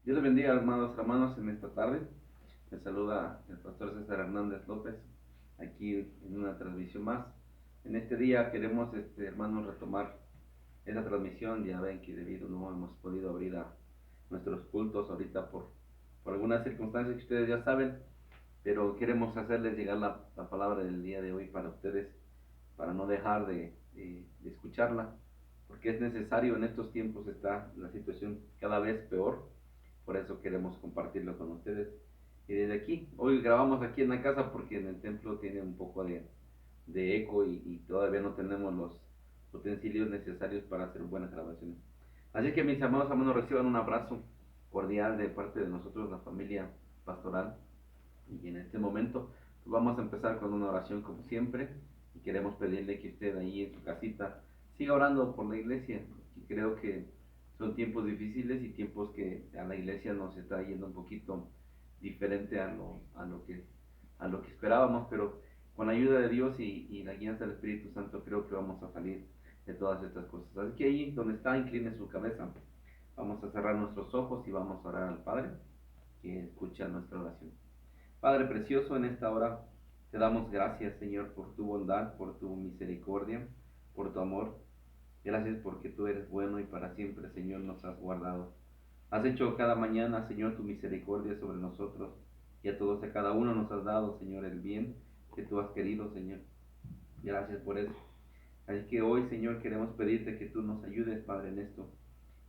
Dios les bendiga, hermanos, en esta tarde. Les saluda el pastor César Hernández López, aquí en una transmisión más. En este día queremos, hermanos, retomar esa transmisión. Ya ven que debido no hemos podido abrir a nuestros cultos ahorita por algunas circunstancias que ustedes ya saben, pero queremos hacerles llegar la palabra del día de hoy para ustedes, para no dejar de escucharla, porque es necesario. En estos tiempos está la situación cada vez peor, por eso queremos compartirlo con ustedes. Y desde aquí, hoy grabamos aquí en la casa porque en el templo tiene un poco de eco y todavía no tenemos los utensilios necesarios para hacer buenas grabaciones. Así que mis amados hermanos, reciban un abrazo cordial de parte de nosotros, la familia pastoral. Y en este momento vamos a empezar con una oración como siempre, y queremos pedirle que usted ahí en su casita siga orando por la iglesia, y creo que son tiempos difíciles y tiempos que a la iglesia nos está yendo un poquito diferente a lo que esperábamos, pero con la ayuda de Dios y la guía del Espíritu Santo creo que vamos a salir de todas estas cosas. Así que ahí donde está, incline su cabeza. Vamos a cerrar nuestros ojos y vamos a orar al Padre que escucha nuestra oración. Padre precioso, en esta hora te damos gracias, Señor, por tu bondad, por tu misericordia, por tu amor. Gracias porque tú eres bueno y para siempre, Señor, nos has guardado. Has hecho cada mañana, Señor, tu misericordia sobre nosotros, y a todos, a cada uno nos has dado, Señor, el bien que tú has querido, Señor. Gracias por eso. Así que hoy, Señor, queremos pedirte que tú nos ayudes, Padre, en esto.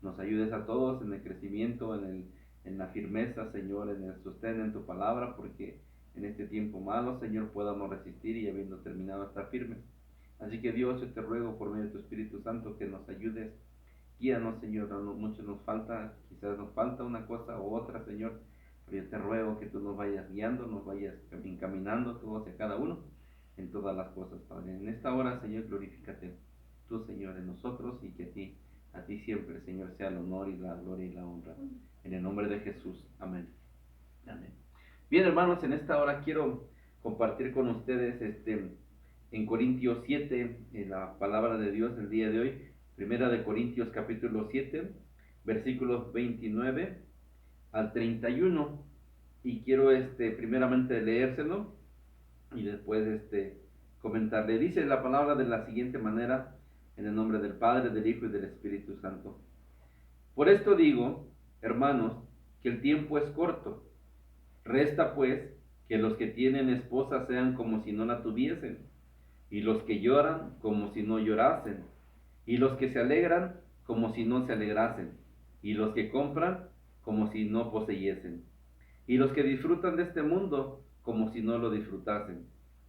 Nos ayudes a todos en el crecimiento, en la firmeza, Señor, en el sostén en tu palabra, porque en este tiempo malo, Señor, podamos resistir y habiendo terminado estar firmes. Así que Dios, yo te ruego por medio de tu Espíritu Santo que nos ayudes. Guíanos, Señor, mucho nos falta, quizás nos falta una cosa u otra, Señor, pero yo te ruego que tú nos vayas guiando, nos vayas encaminando todos y a cada uno en todas las cosas, Padre. En esta hora, Señor, glorifícate tú, Señor, en nosotros, y que a ti siempre, Señor, sea el honor y la gloria y la honra. En el nombre de Jesús. Amén. Amén. Bien, hermanos, en esta hora quiero compartir con ustedes en Corintios 7, en la palabra de Dios el día de hoy. Primera de Corintios capítulo 7, versículos 29 al 31. Y quiero primeramente leérselo y después comentarle. Dice la palabra de la siguiente manera, en el nombre del Padre, del Hijo y del Espíritu Santo. Por esto digo, hermanos, que el tiempo es corto. Resta pues que los que tienen esposa sean como si no la tuviesen, y los que lloran como si no llorasen, y los que se alegran como si no se alegrasen, y los que compran como si no poseyesen, y los que disfrutan de este mundo como si no lo disfrutasen,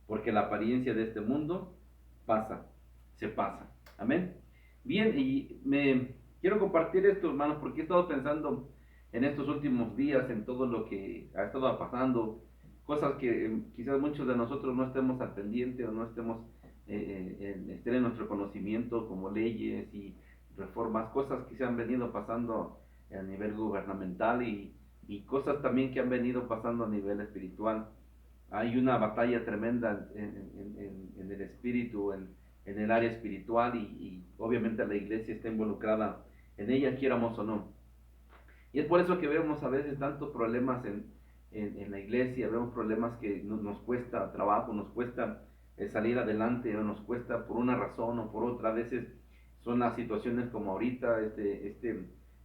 porque la apariencia de este mundo pasa, se pasa. Amén. Bien, y me quiero compartir esto, hermanos, porque he estado pensando en estos últimos días en todo lo que ha estado pasando, cosas que quizás muchos de nosotros no estemos al pendiente o no estemos estén en nuestro conocimiento, como leyes y reformas, cosas que se han venido pasando a nivel gubernamental y cosas también que han venido pasando a nivel espiritual. Hay una batalla tremenda en el espíritu, en el área espiritual, y obviamente la iglesia está involucrada en ella, quieramos o no. Y es por eso que vemos a veces tantos problemas en la iglesia, vemos problemas que nos cuesta trabajo, nos cuesta salir adelante, o nos cuesta por una razón o por otra. A veces son las situaciones como ahorita,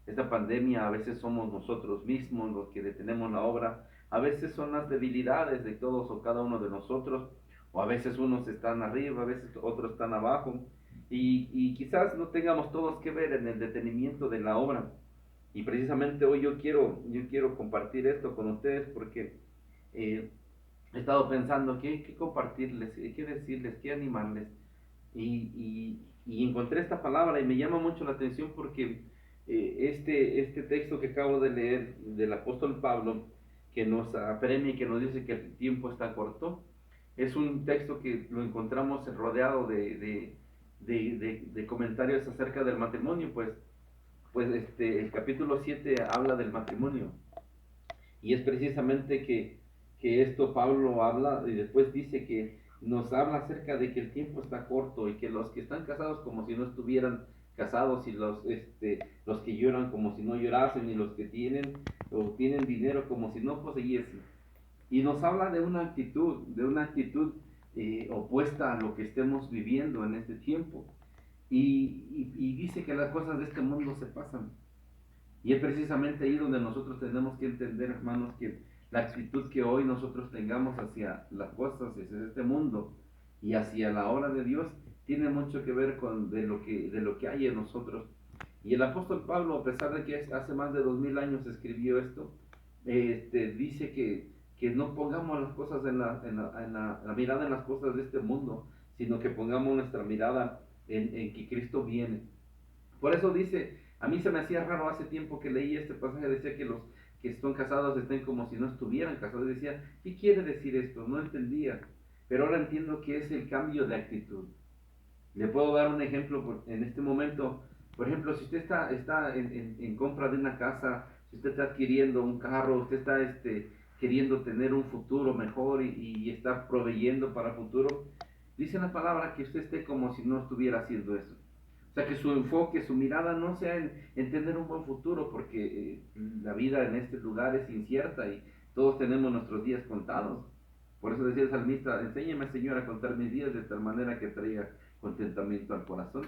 esta pandemia, a veces somos nosotros mismos los que detenemos la obra, a veces son las debilidades de todos o cada uno de nosotros, o a veces unos están arriba, a veces otros están abajo, y quizás no tengamos todos que ver en el detenimiento de la obra. Y precisamente hoy yo quiero compartir esto con ustedes porque eh, he estado pensando qué compartirles, qué decirles, qué animarles. Y encontré esta palabra y me llama mucho la atención porque este texto que acabo de leer del apóstol Pablo, que nos apremia y que nos dice que el tiempo está corto, es un texto que lo encontramos rodeado de comentarios acerca del matrimonio, pues el capítulo 7 habla del matrimonio, y es precisamente que esto Pablo habla y después dice que nos habla acerca de que el tiempo está corto y que los que están casados como si no estuvieran casados y los que lloran como si no llorasen y los que tienen o tienen dinero como si no poseyesen. Y nos habla de una actitud opuesta a lo que estemos viviendo en este tiempo. Y dice que las cosas de este mundo se pasan. Y es precisamente ahí donde nosotros tenemos que entender, hermanos, que la actitud que hoy nosotros tengamos hacia las cosas, hacia este mundo y hacia la obra de Dios, tiene mucho que ver con de lo que hay en nosotros. Y el apóstol Pablo, a pesar de que hace más de 2000 años escribió esto, dice que no pongamos las cosas la mirada en las cosas de este mundo, sino que pongamos nuestra mirada en que Cristo viene. Por eso dice, a mí se me hacía raro hace tiempo que leí este pasaje, decía que los que son casados estén como si no estuvieran casados. Y decía, ¿qué quiere decir esto? No entendía. Pero ahora entiendo que es el cambio de actitud. Le puedo dar un ejemplo en este momento. Por ejemplo, si usted está en compra de una casa, si usted está adquiriendo un carro, usted está queriendo tener un futuro mejor y está proveyendo para el futuro, dice la palabra que usted esté como si no estuviera haciendo eso. O sea, que su enfoque, su mirada no sea en tener un buen futuro, porque la vida en este lugar es incierta y todos tenemos nuestros días contados. Por eso decía el salmista, enséñame, Señor, a contar mis días de tal manera que traiga contentamiento al corazón.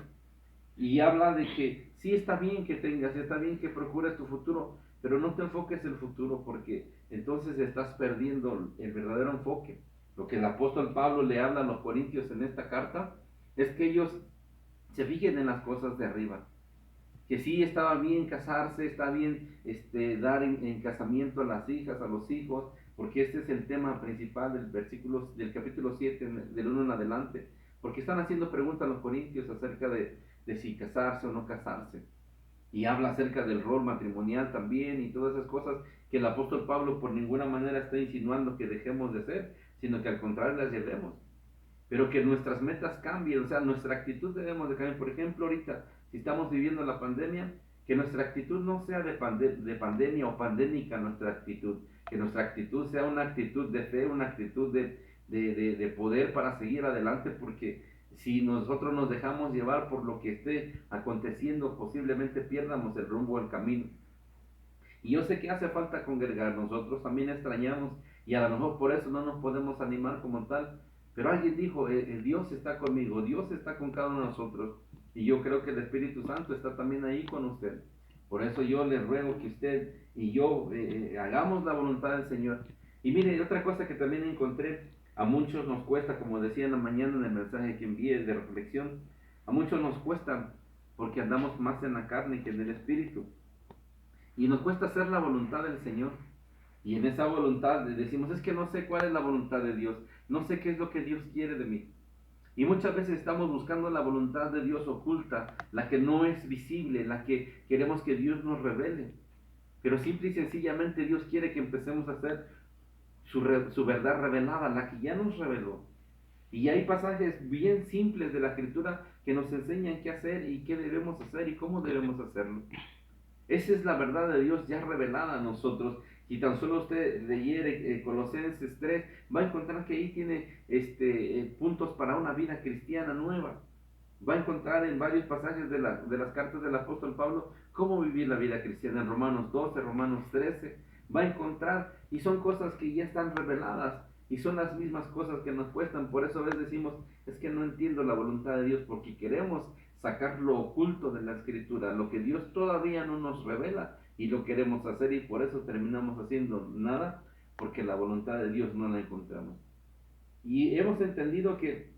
Y habla de que sí está bien que tengas, está bien que procures tu futuro, pero no te enfoques en el futuro porque entonces estás perdiendo el verdadero enfoque. Lo que el apóstol Pablo le habla a los corintios en esta carta es que ellos se fijen en las cosas de arriba. Que sí estaba bien casarse, está bien dar en casamiento a las hijas, a los hijos, porque este es el tema principal del capítulo 7, del 1 en adelante. Porque están haciendo preguntas a los corintios acerca de si casarse o no casarse. Y habla acerca del rol matrimonial también y todas esas cosas que el apóstol Pablo por ninguna manera está insinuando que dejemos de hacer, sino que al contrario las llevemos. Pero que nuestras metas cambien, o sea, nuestra actitud debemos de cambiar. Por ejemplo, ahorita, si estamos viviendo la pandemia, que nuestra actitud no sea de pandemia o pandémica nuestra actitud, que nuestra actitud sea una actitud de fe, una actitud de poder para seguir adelante, porque si nosotros nos dejamos llevar por lo que esté aconteciendo, posiblemente pierdamos el rumbo del camino. Y yo sé que hace falta congregar, nosotros también extrañamos y a lo mejor por eso no nos podemos animar como tal, pero alguien dijo, el Dios está conmigo, Dios está con cada uno de nosotros y yo creo que el Espíritu Santo está también ahí con usted. Por eso yo le ruego que usted y yo hagamos la voluntad del Señor. Y mire, otra cosa que también encontré, a muchos nos cuesta, como decía en la mañana en el mensaje que envié de reflexión, a muchos nos cuesta porque andamos más en la carne que en el Espíritu. Y nos cuesta hacer la voluntad del Señor. Y en esa voluntad decimos, es que no sé cuál es la voluntad de Dios, no sé qué es lo que Dios quiere de mí. Y muchas veces estamos buscando la voluntad de Dios oculta, la que no es visible, la que queremos que Dios nos revele. Pero simple y sencillamente Dios quiere que empecemos a hacer su verdad revelada, la que ya nos reveló. Y hay pasajes bien simples de la Escritura que nos enseñan qué hacer y qué debemos hacer y cómo debemos hacerlo. Esa es la verdad de Dios ya revelada a nosotros. Si tan solo usted leyere Colosenses 3, va a encontrar que ahí tiene puntos para una vida cristiana nueva. Va a encontrar en varios pasajes de las cartas del apóstol Pablo cómo vivir la vida cristiana. En Romanos 12, Romanos 13, va a encontrar, y son cosas que ya están reveladas, y son las mismas cosas que nos cuestan. Por eso a veces decimos, es que no entiendo la voluntad de Dios, porque queremos sacar lo oculto de la Escritura, lo que Dios todavía no nos revela, y lo queremos hacer, y por eso terminamos haciendo nada, porque la voluntad de Dios no la encontramos. Y hemos entendido que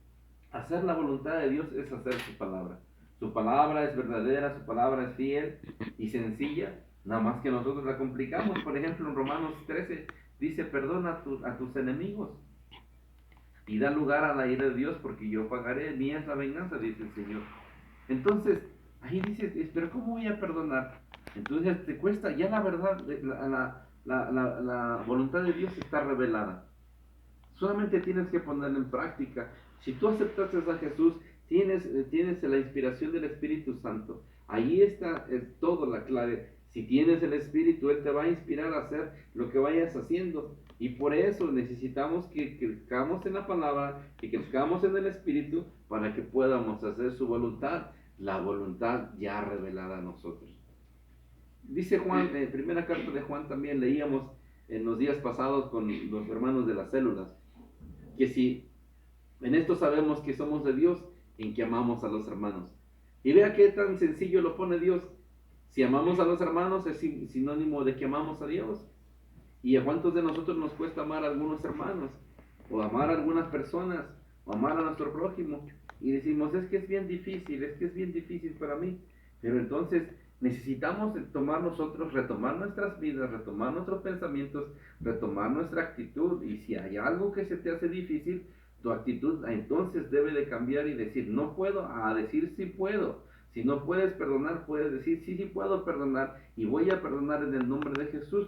hacer la voluntad de Dios es hacer su palabra. Su palabra es verdadera, su palabra es fiel y sencilla, nada más que nosotros la complicamos. Por ejemplo, en Romanos 13 dice, perdona a tus enemigos y da lugar a la ira de Dios, porque yo pagaré, mía es la venganza, dice el Señor. Entonces, ahí dices, pero ¿cómo voy a perdonar? Entonces te cuesta, ya la verdad, la voluntad de Dios está revelada. Solamente tienes que ponerla en práctica. Si tú aceptaste a Jesús, tienes la inspiración del Espíritu Santo. Ahí está todo la clave. Si tienes el Espíritu, Él te va a inspirar a hacer lo que vayas haciendo. Y por eso necesitamos que crezcamos en la palabra, que crezcamos en el Espíritu, para que podamos hacer su voluntad. la voluntad ya revelada a nosotros. Dice Juan, en primera carta de Juan también leíamos en los días pasados con los hermanos de las células, que si en esto sabemos que somos de Dios, en que amamos a los hermanos. Y vea qué tan sencillo lo pone Dios. Si amamos a los hermanos es sinónimo de que amamos a Dios. ¿Y a cuántos de nosotros nos cuesta amar a algunos hermanos? O amar a algunas personas, o amar a nuestro prójimo. Y decimos, es que es bien difícil para mí. Pero entonces necesitamos tomar nosotros, retomar nuestras vidas, retomar nuestros pensamientos, retomar nuestra actitud. Y si hay algo que se te hace difícil, tu actitud entonces debe de cambiar y decir, no puedo, a decir sí puedo. Si no puedes perdonar, puedes decir, sí puedo perdonar y voy a perdonar en el nombre de Jesús.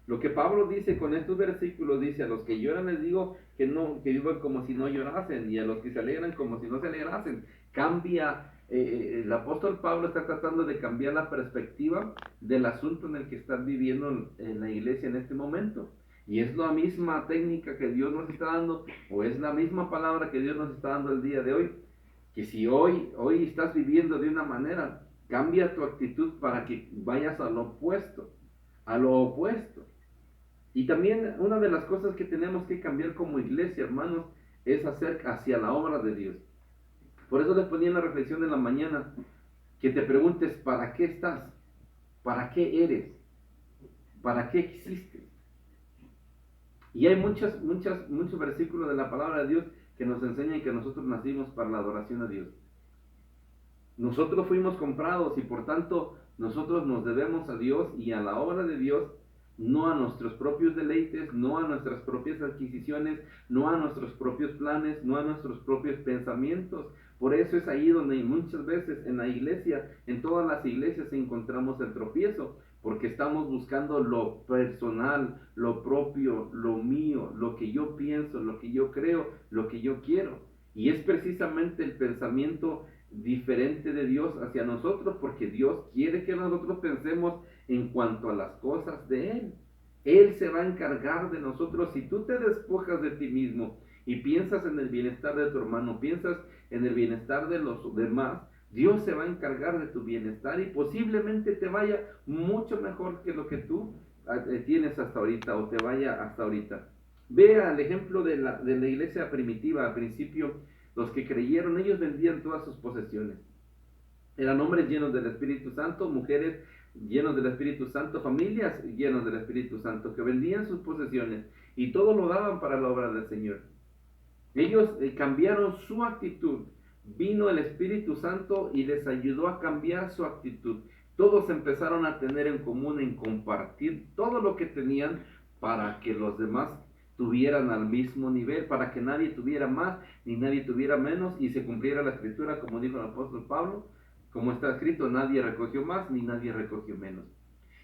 Lo que Pablo dice con estos versículos, dice, a los que lloran les digo que no, que vivan como si no llorasen, y a los que se alegran como si no se alegrasen. Cambia, el apóstol Pablo está tratando de cambiar la perspectiva del asunto en el que están viviendo en la iglesia en este momento. Y es la misma técnica que Dios nos está dando, o es la misma palabra que Dios nos está dando el día de hoy, que si hoy estás viviendo de una manera, cambia tu actitud para que vayas a lo opuesto, Y también una de las cosas que tenemos que cambiar como iglesia, hermanos, es hacer hacia la obra de Dios. Por eso les ponía en la reflexión de la mañana, que te preguntes, ¿para qué estás? ¿Para qué eres? ¿Para qué existes? Y hay muchos versículos de la palabra de Dios que nos enseñan que nosotros nacimos para la adoración a Dios. Nosotros fuimos comprados y por tanto nosotros nos debemos a Dios y a la obra de Dios, no a nuestros propios deleites, no a nuestras propias adquisiciones, no a nuestros propios planes, no a nuestros propios pensamientos. Por eso es ahí donde muchas veces en la iglesia, en todas las iglesias encontramos el tropiezo, porque estamos buscando lo personal, lo propio, lo mío, lo que yo pienso, lo que yo creo, lo que yo quiero. Y es precisamente el pensamiento diferente de Dios hacia nosotros, porque Dios quiere que nosotros pensemos en cuanto a las cosas de Él. Él se va a encargar de nosotros. Si tú te despojas de ti mismo y piensas en el bienestar de tu hermano, piensas en el bienestar de los demás, Dios se va a encargar de tu bienestar y posiblemente te vaya mucho mejor que lo que tú tienes hasta ahorita o te vaya hasta ahorita. Vea el ejemplo de la iglesia primitiva. Al principio, los que creyeron, ellos vendían todas sus posesiones. Eran hombres llenos del Espíritu Santo, mujeres llenos del Espíritu Santo, familias llenos del Espíritu Santo, que vendían sus posesiones y todo lo daban para la obra del Señor. Ellos cambiaron su actitud. Vino el Espíritu Santo y les ayudó a cambiar su actitud. Todos empezaron a tener en común, en compartir todo lo que tenían para que los demás tuvieran al mismo nivel, para que nadie tuviera más ni nadie tuviera menos y se cumpliera la escritura, como dijo el apóstol Pablo, como está escrito, nadie recogió más ni nadie recogió menos.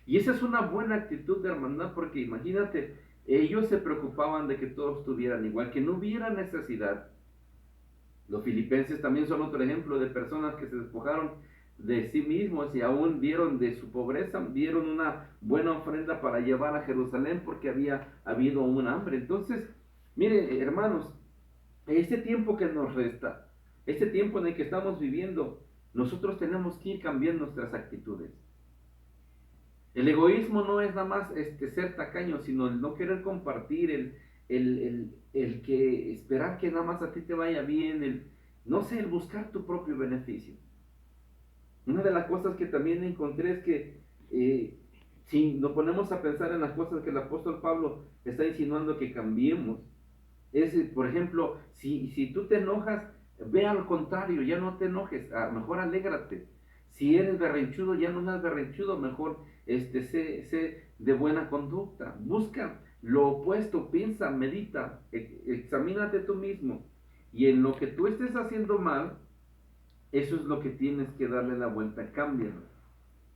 Y esa es una buena actitud de hermandad, porque imagínate, ellos se preocupaban de que todos tuvieran igual, que no hubiera necesidad. Los filipenses también son otro ejemplo de personas que se despojaron de sí mismos y aún dieron de su pobreza, dieron una buena ofrenda para llevar a Jerusalén porque había habido un hambre. Entonces, miren, hermanos, este tiempo que nos resta, este tiempo en el que estamos viviendo, nosotros tenemos que ir cambiando nuestras actitudes. El egoísmo no es nada más ser tacaño, sino el no querer compartir, el que esperar que nada más a ti te vaya bien, el buscar tu propio beneficio. Una de las cosas que también encontré es que si nos ponemos a pensar en las cosas que el apóstol Pablo está insinuando que cambiemos, es, por ejemplo, si tú te enojas, ve al contrario, ya no te enojes, mejor alégrate. Si eres berrinchudo, ya no seas berrinchudo, mejor sé de buena conducta. Busca lo opuesto, piensa, medita, examínate tú mismo. Y en lo que tú estés haciendo mal, eso es lo que tienes que darle la vuelta, cámbialo.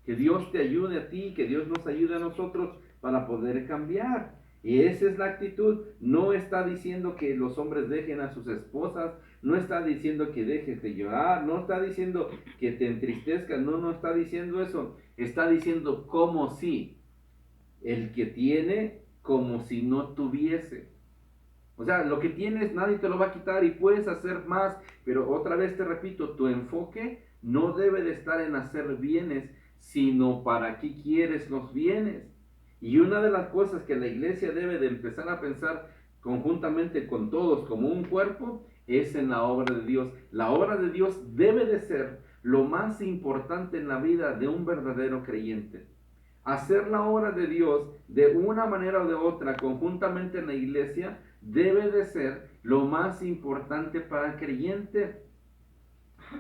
Que Dios te ayude a ti, que Dios nos ayude a nosotros para poder cambiar. Y esa es la actitud. No está diciendo que los hombres dejen a sus esposas, no está diciendo que dejes de llorar, no está diciendo que te entristezcas, no está diciendo eso. Está diciendo como si el que tiene, como si no tuviese. O sea, lo que tienes nadie te lo va a quitar y puedes hacer más, pero otra vez te repito, tu enfoque no debe de estar en hacer bienes, sino para qué quieres los bienes. Y una de las cosas que la iglesia debe de empezar a pensar conjuntamente con todos como un cuerpo es en la obra de Dios. La obra de Dios debe de ser lo más importante en la vida de un verdadero creyente. Hacer la obra de Dios de una manera o de otra conjuntamente en la iglesia debe de ser lo más importante para el creyente.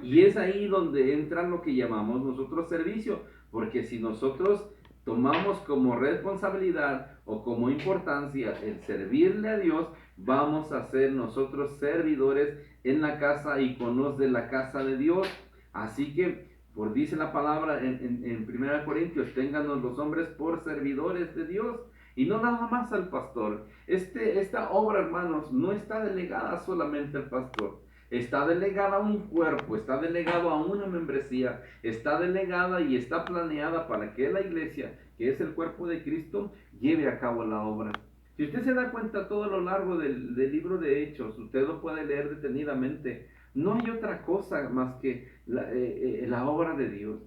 Y es ahí donde entra lo que llamamos nosotros servicio, porque si nosotros tomamos como responsabilidad o como importancia el servirle a Dios, vamos a ser nosotros servidores en la casa y con los de la casa de Dios. Así que, por dice la palabra en 1 Corintios, ténganos los hombres por servidores de Dios. Y no nada más al pastor. Esta obra, hermanos, no está delegada solamente al pastor. Está delegada a un cuerpo, está delegado a una membresía, está delegada y está planeada para que la iglesia, que es el cuerpo de Cristo, lleve a cabo la obra. Si usted se da cuenta todo lo largo del libro de Hechos, usted lo puede leer detenidamente. No hay otra cosa más que la obra de Dios.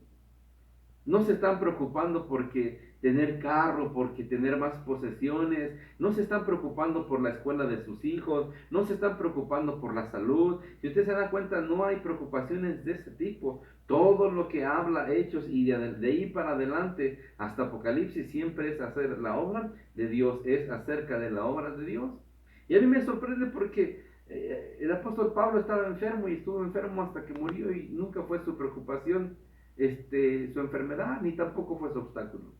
No se están preocupando porque tener carro, porque tener más posesiones, no se están preocupando por la escuela de sus hijos, no se están preocupando por la salud. Si usted se da cuenta, no hay preocupaciones de ese tipo. Todo lo que habla Hechos y de ahí para adelante hasta Apocalipsis siempre es hacer la obra de Dios, es acerca de la obra de Dios. Y a mí me sorprende porque el apóstol Pablo estaba enfermo y estuvo enfermo hasta que murió y nunca fue su preocupación su enfermedad, ni tampoco fue su obstáculo.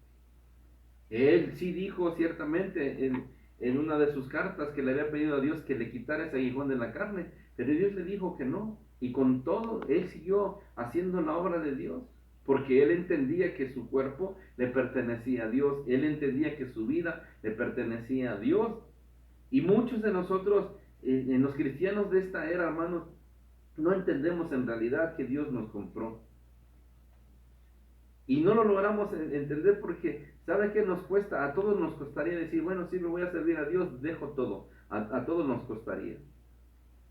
Él sí dijo ciertamente en una de sus cartas que le había pedido a Dios que le quitara ese aguijón de la carne, pero Dios le dijo que no, y con todo él siguió haciendo la obra de Dios, porque él entendía que su cuerpo le pertenecía a Dios, él entendía que su vida le pertenecía a Dios. Y muchos de nosotros, en los cristianos de esta era, hermanos, no entendemos en realidad que Dios nos compró. Y no lo logramos entender porque, ¿sabe qué nos cuesta? A todos nos costaría decir, bueno, sí, me voy a servir a Dios, dejo todo. A todos nos costaría.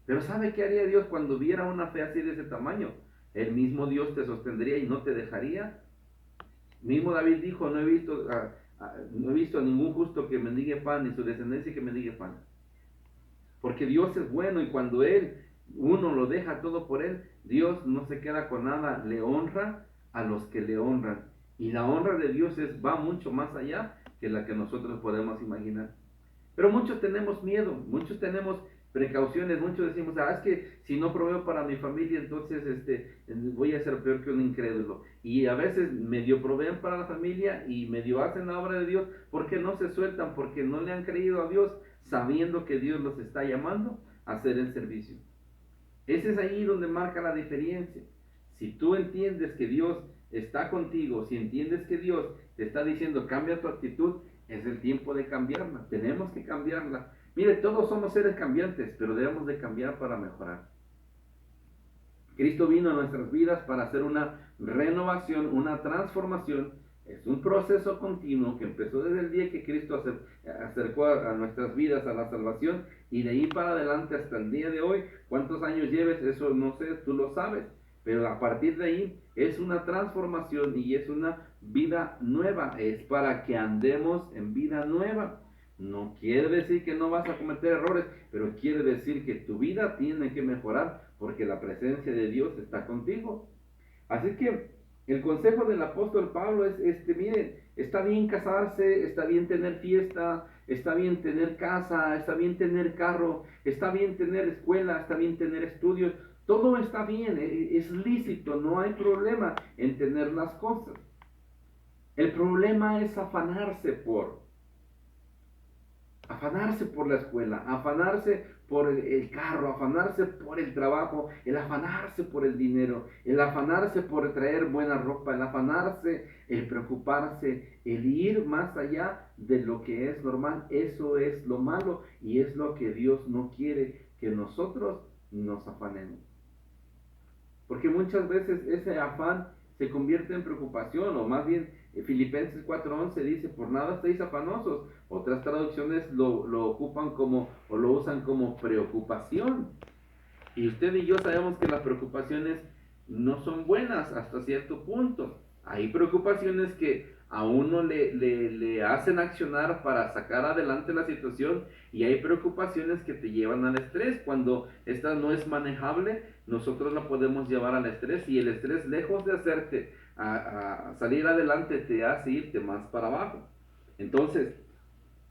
Pero ¿sabe qué haría Dios cuando viera una fe así de ese tamaño? El mismo Dios te sostendría y no te dejaría. Mismo David dijo, no he visto a ningún justo que mendigue pan, ni su descendencia que mendigue pan. Porque Dios es bueno y cuando uno lo deja todo por Él, Dios no se queda con nada, le honra a los que le honran. Y la honra de Dios va mucho más allá que la que nosotros podemos imaginar. Pero muchos tenemos miedo, muchos tenemos precauciones, muchos decimos, es que si no proveo para mi familia, entonces voy a ser peor que un incrédulo. Y a veces medio proveen para la familia y medio hacen la obra de Dios porque no se sueltan, porque no le han creído a Dios, sabiendo que Dios los está llamando a hacer el servicio. Ese es ahí donde marca la diferencia. Si tú entiendes que Dios está contigo, si entiendes que Dios te está diciendo cambia tu actitud, es el tiempo de cambiarla. Tenemos que cambiarla. Mire, todos somos seres cambiantes, pero debemos de cambiar para mejorar. Cristo vino a nuestras vidas para hacer una renovación, una transformación. Es un proceso continuo que empezó desde el día que Cristo acercó a nuestras vidas a la salvación y de ahí para adelante hasta el día de hoy. ¿Cuántos años lleves? Eso no sé, tú lo sabes. Pero a partir de ahí es una transformación y es una vida nueva. Es para que andemos en vida nueva. No quiere decir que no vas a cometer errores, pero quiere decir que tu vida tiene que mejorar porque la presencia de Dios está contigo. Así que el consejo del apóstol Pablo es, miren, está bien casarse, está bien tener fiesta, está bien tener casa, está bien tener carro, está bien tener escuela, está bien tener estudios, todo está bien, es lícito, no hay problema en tener las cosas. El problema es afanarse por la escuela, afanarse por el carro, afanarse por el trabajo, el afanarse por el dinero, el afanarse por traer buena ropa, el afanarse, el preocuparse, el ir más allá de lo que es normal. Eso es lo malo y es lo que Dios no quiere que nosotros nos afanemos. Porque muchas veces ese afán se convierte en preocupación, o más bien Filipenses 4:11 dice, por nada estéis afanosos. Otras traducciones lo ocupan como, o lo usan como preocupación. Y usted y yo sabemos que las preocupaciones no son buenas hasta cierto punto. Hay preocupaciones que a uno le hacen accionar para sacar adelante la situación, y hay preocupaciones que te llevan al estrés. Cuando esta no es manejable, nosotros la podemos llevar al estrés, y el estrés, lejos de hacerte a salir adelante, te hace irte más para abajo. Entonces,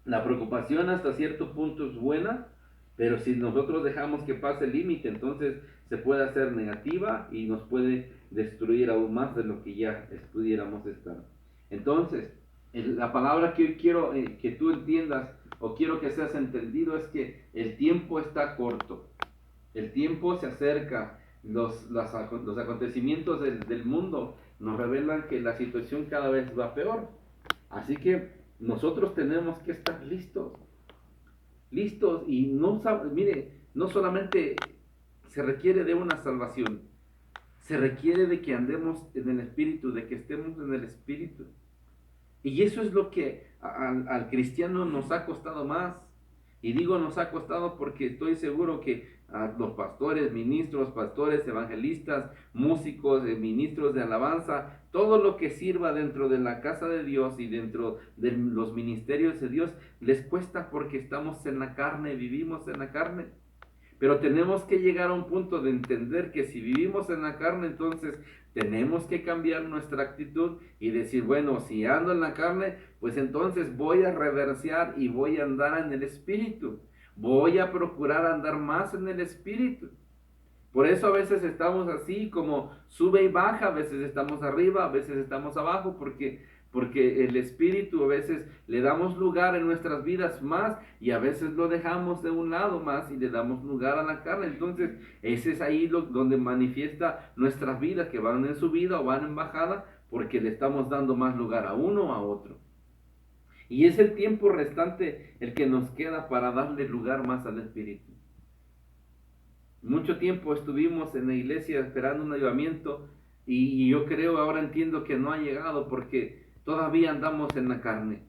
la preocupación hasta cierto punto es buena, pero si nosotros dejamos que pase el límite, entonces se puede hacer negativa y nos puede destruir aún más de lo que ya pudiéramos estar. Entonces, la palabra que hoy quiero que tú entiendas, o quiero que seas entendido, es que el tiempo está corto. El tiempo se acerca. Los acontecimientos del mundo nos revelan que la situación cada vez va peor. Así que nosotros tenemos que estar listos, listos, y mire, no solamente se requiere de una salvación, se requiere de que andemos en el Espíritu, de que estemos en el Espíritu. Y eso es lo que al cristiano nos ha costado más. Y digo nos ha costado porque estoy seguro que a los pastores, ministros, pastores, evangelistas, músicos, ministros de alabanza, todo lo que sirva dentro de la casa de Dios y dentro de los ministerios de Dios, les cuesta porque estamos en la carne, vivimos en la carne. Pero tenemos que llegar a un punto de entender que si vivimos en la carne, entonces tenemos que cambiar nuestra actitud y decir, bueno, si ando en la carne, pues entonces voy a reversear y voy a andar en el Espíritu. Voy a procurar andar más en el Espíritu. Por eso a veces estamos así como sube y baja, a veces estamos arriba, a veces estamos abajo, porque el Espíritu a veces le damos lugar en nuestras vidas más, y a veces lo dejamos de un lado más y le damos lugar a la carne. Entonces ese es ahí donde manifiesta nuestras vidas, que van en subida o van en bajada, porque le estamos dando más lugar a uno o a otro. Y es el tiempo restante el que nos queda para darle lugar más al Espíritu. Mucho tiempo estuvimos en la iglesia esperando un avivamiento, y yo creo, ahora entiendo que no ha llegado porque todavía andamos en la carne.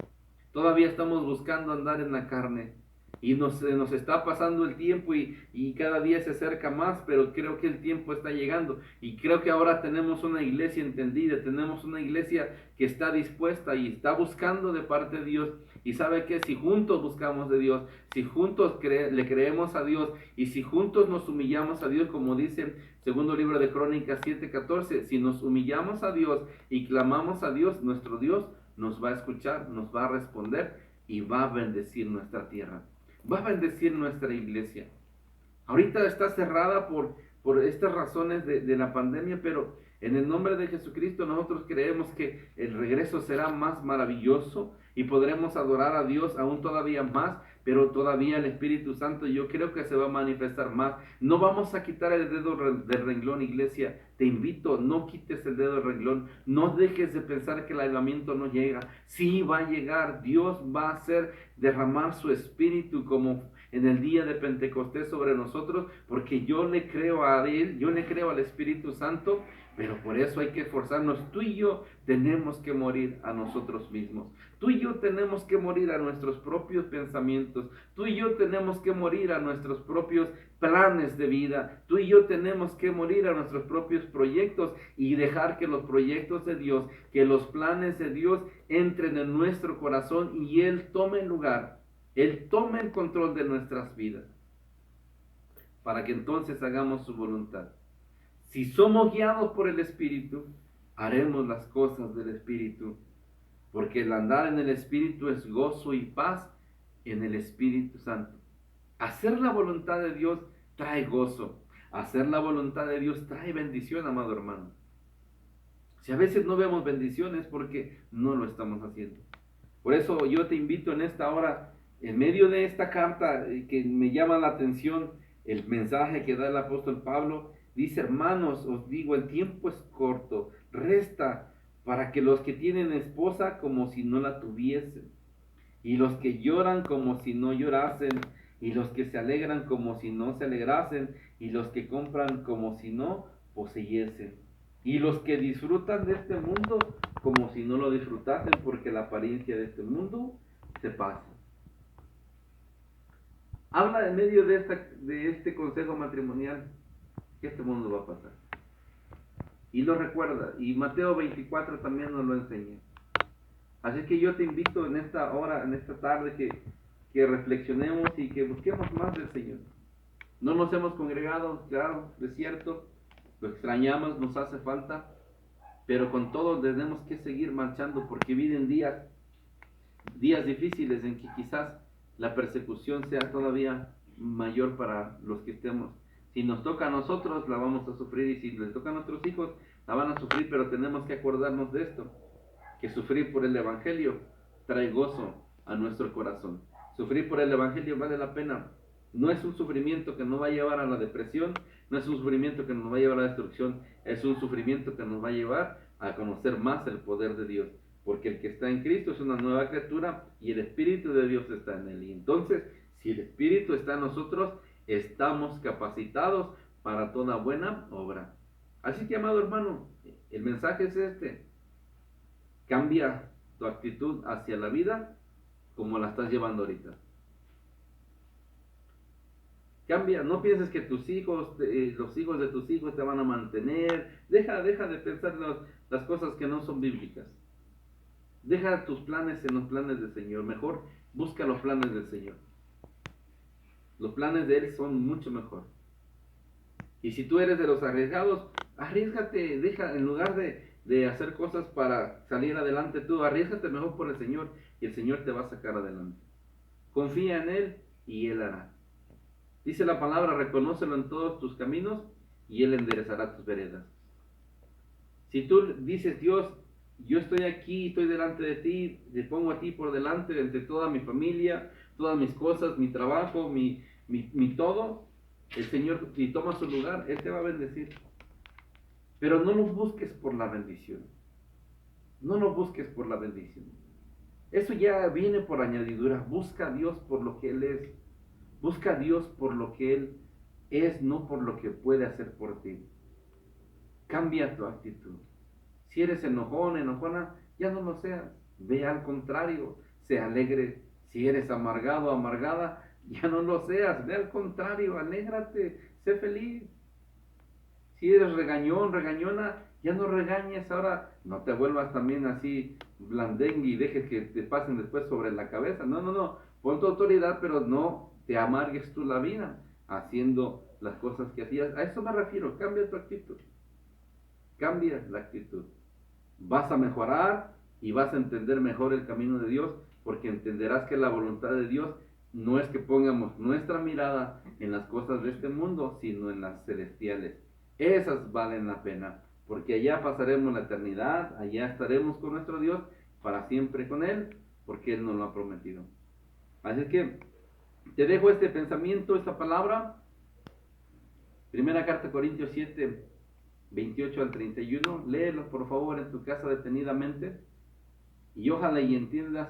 Todavía estamos buscando andar en la carne. Y nos está pasando el tiempo, y cada día se acerca más, pero creo que el tiempo está llegando. Y creo que ahora tenemos una iglesia entendida, tenemos una iglesia que está dispuesta y está buscando de parte de Dios. Y sabe que si juntos buscamos de Dios, si juntos le creemos a Dios, y si juntos nos humillamos a Dios, como dice segundo libro de Crónicas 7:14, si nos humillamos a Dios y clamamos a Dios, nuestro Dios nos va a escuchar, nos va a responder y va a bendecir nuestra tierra, va a bendecir nuestra iglesia. Ahorita está cerrada por estas razones de la pandemia, pero en el nombre de Jesucristo nosotros creemos que el regreso será más maravilloso y podremos adorar a Dios aún todavía más, pero todavía el Espíritu Santo yo creo que se va a manifestar más. No vamos a quitar el dedo del renglón, iglesia. Te invito, no quites el dedo del renglón. No dejes de pensar que el avivamiento no llega. Sí va a llegar. Dios va a hacer derramar su Espíritu como en el día de Pentecostés sobre nosotros, porque yo le creo a Él, yo le creo al Espíritu Santo. Pero por eso hay que esforzarnos. Tú y yo tenemos que morir a nosotros mismos. Tú y yo tenemos que morir a nuestros propios pensamientos. Tú y yo tenemos que morir a nuestros propios planes de vida. Tú y yo tenemos que morir a nuestros propios proyectos y dejar que los proyectos de Dios, que los planes de Dios entren en nuestro corazón y Él tome el lugar. Él tome el control de nuestras vidas, para que entonces hagamos su voluntad. Si somos guiados por el Espíritu, haremos las cosas del Espíritu, porque el andar en el Espíritu es gozo y paz en el Espíritu Santo. Hacer la voluntad de Dios trae gozo. Hacer la voluntad de Dios trae bendición, amado hermano. Si a veces no vemos bendiciones, porque no lo estamos haciendo. Por eso yo te invito en esta hora, en medio de esta carta que me llama la atención, el mensaje que da el apóstol Pablo, dice: hermanos, os digo, el tiempo es corto, resta para que los que tienen esposa como si no la tuviesen, y los que lloran como si no llorasen, y los que se alegran como si no se alegrasen, y los que compran como si no poseyesen, y los que disfrutan de este mundo como si no lo disfrutasen, porque la apariencia de este mundo se pasa. Habla en medio de este consejo matrimonial que este mundo va a pasar. y lo recuerda. Y Mateo 24 también nos lo enseña. Así que yo te invito en esta hora, en esta tarde, que reflexionemos y que busquemos más del Señor. No nos hemos congregado, claro, es cierto, lo extrañamos, nos hace falta, pero con todo tenemos que seguir marchando porque vienen días difíciles en que quizás la persecución sea todavía mayor para los que estemos. Si nos toca a nosotros, la vamos a sufrir, y si les toca a nuestros hijos, la van a sufrir, pero tenemos que acordarnos de esto, que sufrir por el Evangelio trae gozo a nuestro corazón. Sufrir por el Evangelio vale la pena. No es un sufrimiento que nos va a llevar a la depresión, no es un sufrimiento que nos va a llevar a la destrucción, es un sufrimiento que nos va a llevar a conocer más el poder de Dios. Porque el que está en Cristo es una nueva criatura y el Espíritu de Dios está en él. Y entonces, si el Espíritu está en nosotros, estamos capacitados para toda buena obra. Así que, amado hermano, el mensaje es este. Cambia tu actitud hacia la vida como la estás llevando ahorita. Cambia, no pienses que tus hijos, los hijos de tus hijos te van a mantener. Deja de pensar las cosas que no son bíblicas. Deja tus planes en los planes del Señor. Mejor busca los planes del Señor. Los planes de Él son mucho mejor. Y si tú eres de los arriesgados, arriésgate, en lugar de hacer cosas para salir adelante tú, arriésgate mejor por el Señor y el Señor te va a sacar adelante. Confía en Él y Él hará. Dice la palabra, reconócelo en todos tus caminos y Él enderezará tus veredas. Si tú dices, Dios, yo estoy aquí, estoy delante de ti, te pongo a ti por delante, entre toda mi familia, todas mis cosas, mi trabajo, mi todo, el Señor, si toma su lugar, Él te va a bendecir. Pero no lo busques por la bendición. No lo busques por la bendición. Eso ya viene por añadidura. Busca a Dios por lo que Él es. Busca a Dios por lo que Él es, no por lo que puede hacer por ti. Cambia tu actitud. Si eres enojón, enojona, ya no lo seas. Ve al contrario, sé alegre. Si eres amargado, amargada, ya no lo seas. Ve al contrario, alégrate, sé feliz. Si eres regañón, regañona, ya no regañes. Ahora no te vuelvas también así blandengue y dejes que te pasen después sobre la cabeza. No. Pon tu autoridad, pero no te amargues tú la vida haciendo las cosas que hacías. A eso me refiero. Cambia tu actitud. Cambia la actitud. Vas a mejorar y vas a entender mejor el camino de Dios, porque entenderás que la voluntad de Dios no es que pongamos nuestra mirada en las cosas de este mundo, sino en las celestiales. Esas valen la pena, porque allá pasaremos la eternidad, allá estaremos con nuestro Dios para siempre con Él, porque Él nos lo ha prometido. Así que te dejo este pensamiento, esta palabra. Primera carta a Corintios 7, 28 al 31. Léelo por favor en tu casa detenidamente y ojalá y entiendas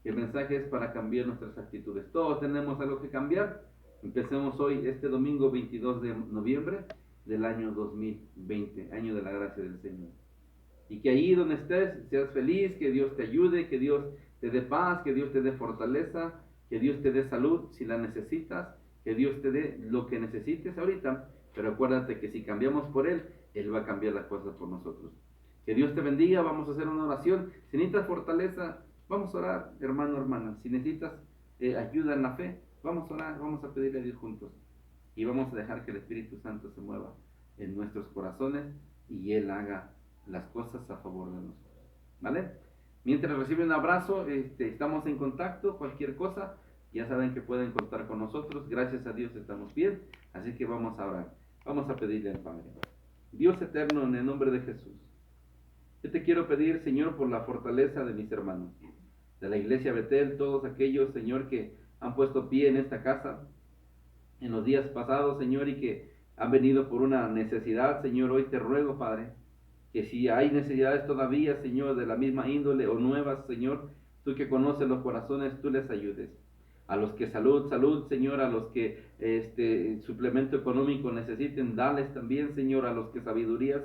que el mensaje es para cambiar nuestras actitudes. Todos tenemos algo que cambiar. Empecemos hoy, este domingo 22 de noviembre del año 2020, año de la gracia del Señor. Y que ahí donde estés seas feliz, que Dios te ayude, que Dios te dé paz, que Dios te dé fortaleza, que Dios te dé salud si la necesitas, que Dios te dé lo que necesites ahorita, pero acuérdate que si cambiamos por Él, Él va a cambiar las cosas por nosotros. Que Dios te bendiga, vamos a hacer una oración. Si necesitas fortaleza, vamos a orar, hermano, hermana. Si necesitas ayuda en la fe, vamos a orar, vamos a pedirle a Dios juntos. Y vamos a dejar que el Espíritu Santo se mueva en nuestros corazones y Él haga las cosas a favor de nosotros. ¿Vale? Mientras reciben un abrazo, estamos en contacto, cualquier cosa, ya saben que pueden contar con nosotros. Gracias a Dios estamos bien, así que vamos a orar. Vamos a pedirle al Padre. Dios eterno, en el nombre de Jesús, yo te quiero pedir, Señor, por la fortaleza de mis hermanos, de la iglesia Betel, todos aquellos, Señor, que han puesto pie en esta casa en los días pasados, Señor, y que han venido por una necesidad, Señor. Hoy te ruego, Padre, que si hay necesidades todavía, Señor, de la misma índole o nuevas, Señor, tú que conoces los corazones, tú les ayudes. A los que salud, Señor, a los que suplemento económico necesiten, dales también, Señor, a los que sabiduría,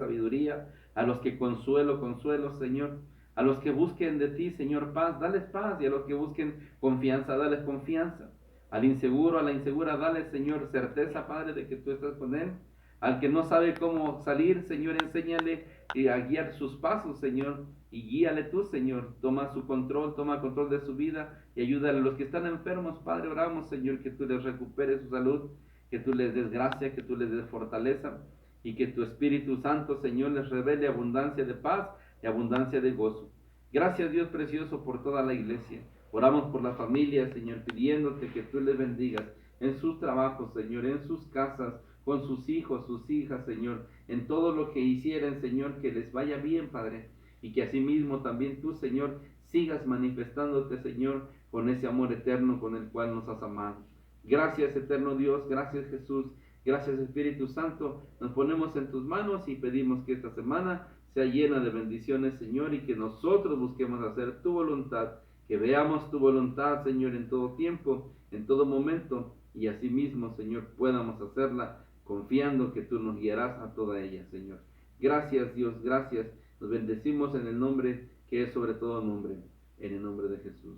a los que consuelo, Señor, a los que busquen de ti, Señor, paz, dales paz, y a los que busquen confianza, dales confianza. Al inseguro, a la insegura, dale, Señor, certeza, Padre, de que tú estás con él. Al que no sabe cómo salir, Señor, enséñale a guiar sus pasos, Señor, y guíale tú, Señor. Toma control de su vida y ayúdale a los que están enfermos, Padre. Oramos, Señor, que tú les recuperes su salud, que tú les des gracia, que tú les des fortaleza y que tu Espíritu Santo, Señor, les revele abundancia de paz y abundancia de gozo. Gracias, Dios precioso, por toda la iglesia. Oramos por la familia, Señor, pidiéndote que tú les bendigas en sus trabajos, Señor, en sus casas, con sus hijos, sus hijas, Señor, en todo lo que hicieren, Señor, que les vaya bien, Padre, y que asimismo también tú, Señor, sigas manifestándote, Señor, con ese amor eterno con el cual nos has amado. Gracias, eterno Dios, gracias, Jesús, gracias, Espíritu Santo. Nos ponemos en tus manos y pedimos que esta semana sea llena de bendiciones, Señor, y que nosotros busquemos hacer tu voluntad, que veamos tu voluntad, Señor, en todo tiempo, en todo momento, y asimismo, Señor, podamos hacerla confiando que tú nos guiarás a toda ella, Señor. Gracias, Dios, gracias. Nos bendecimos en el nombre que es sobre todo nombre, en el nombre de Jesús.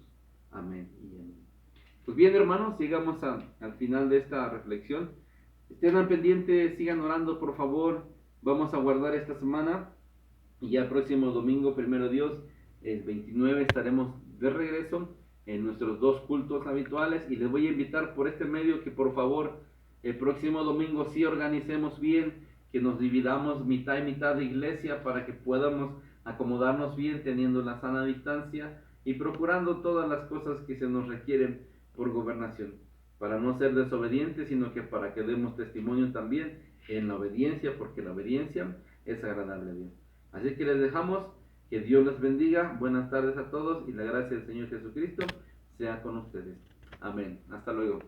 Amén y amén. Pues bien, hermanos, llegamos al final de esta reflexión. Estén al pendiente, sigan orando, por favor. Vamos a guardar esta semana y ya el próximo domingo, primero Dios, el 29, estaremos de regreso en nuestros 2 cultos habituales y les voy a invitar por este medio que por favor el próximo domingo sí organicemos bien, que nos dividamos mitad y mitad de iglesia para que podamos acomodarnos bien teniendo la sana distancia y procurando todas las cosas que se nos requieren por gobernación, para no ser desobedientes, sino que para que demos testimonio también en la obediencia, porque la obediencia es agradable a Dios. Así que les dejamos, que Dios les bendiga, buenas tardes a todos y la gracia del Señor Jesucristo sea con ustedes. Amén. Hasta luego.